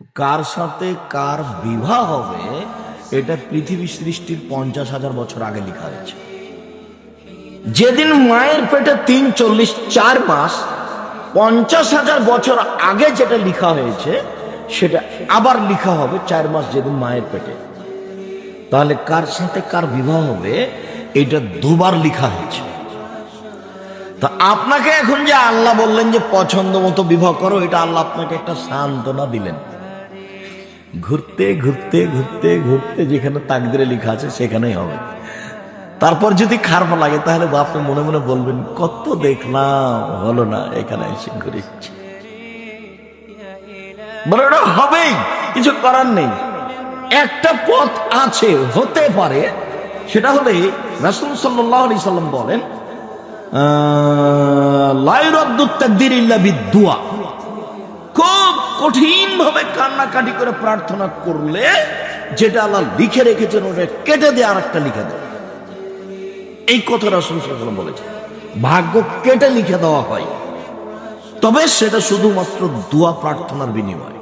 কার সাথে কার বিবাহ হবে এটা পৃথিবী সৃষ্টির 50,000 বছর আগে লেখা হয়েছে। যেদিন মায়ের পেটে 3 40 4 মাস 50,000 বছর আগে যেটা লেখা হয়েছে সেটা আবার লেখা হবে 4 মাস যেদিন মায়ের পেটে। তাহলে কার সাথে কার বিবাহ হবে এটা দুবার লেখা হয়েছে। তা আপনাকে এখন যে আল্লাহ বললেন যে পছন্দ মতো বিবাহ করো, এটা আল্লাহ আপনাকে একটা সান্ত্বনা দিলেন। ঘুরতে ঘুরতে ঘুরতে ঘুরতে যেখানে তাকদিরে লেখা আছে সেখানেই হবে। তারপর যদি খারাপ লাগে তাহলে বাপে মনে মনে বলবেন কত দেখলাম হলো না, এখানে এসে ঘুরেছি। বলে ওটা হবেই, কিছু করার নেই। একটা পথ আছে, হতে পারে, সেটা হলে রাসূল সাল্লাল্লাহু আলাইহি সাল্লাম বলেন লা ইউরাদ্দু তাকদীর ইল্লা বিদ্দুয়া। খুব কঠিন ভাবে কান্নাকাটি করে প্রার্থনা করলে যেটা আল্লাহ লিখে রেখেছেন ওটা কেটে দিয়ে আর একটা লিখে দেয়। এই কথা রাসূল সাল্লাল্লাহু আলাইহি ওয়াসাল্লাম বলেছেন। ভাগ্য কেটে লিখে দেওয়া হয়, তবে সেটা শুধুমাত্র দোয়া প্রার্থনার বিনিময়ে।